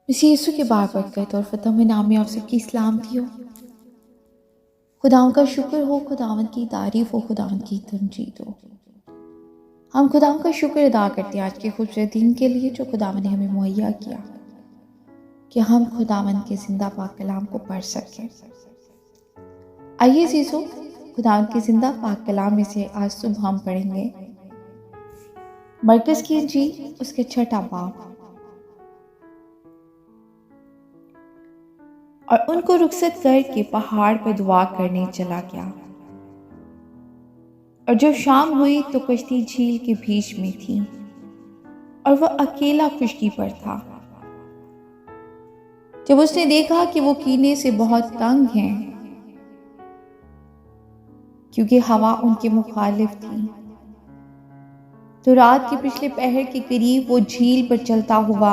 इसी यीशु के बार बरकत और फतह में नाम आप सबकी सलामती हो। खुदावंद का शुक्र हो, खुदावंद की तारीफ हो, खुदावंद की तमजीद हो। हम खुदावंद का शुक्र अदा करते हैं आज के खूबसूरत दिन के लिए जो खुदावंद ने हमें मुहैया किया कि हम खुदावंद के जिंदा पाक कलाम को पढ़ सकें। आइए सीसो खुदावंद के जिंदा पाक कलाम में से आज सुबह हम पढ़ेंगे मरकज़ की इंजील उसके 6 बाब। और उनको रुखसत करके पहाड़ पर दुआ करने चला गया। और जब शाम हुई तो कश्ती झील के बीच में थी और वह अकेला खुशकी पर था। जब उसने देखा कि वो कीने से बहुत तंग हैं क्योंकि हवा उनके मुखालिफ थी, तो रात के पिछले पहर के करीब वो झील पर चलता हुआ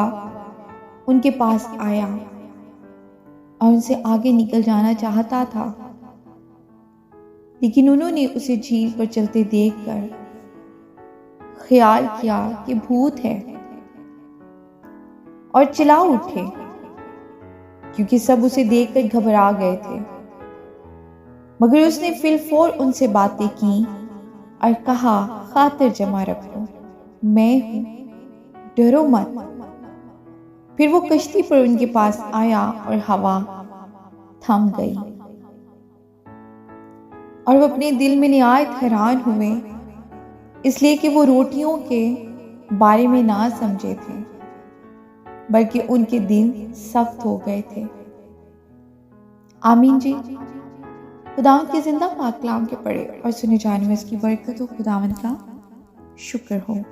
उनके पास आया और उनसे आगे निकल जाना चाहता था। लेकिन उन्होंने उसे झील पर चलते देखकर ख्याल किया कि भूत है और चिल्ला उठे क्योंकि सब उसे देखकर घबरा गए थे। मगर उसने फिलफौर उनसे बातें की और कहा, खातिर जमा रखो, मैं हूं, डरो मत। फिर वो कश्ती पर उनके पास आया और हवा थम गई और वो अपने दिल में निहायत हैरान हुए, इसलिए कि वो रोटियों के बारे में ना समझे थे बल्कि उनके दिल सख्त हो गए थे। आमीन जी। खुदावंद के जिंदा पाक कलाम के पढ़े और सुने जाने में इसकी बरकत हो। खुदावंद का शुक्र हो।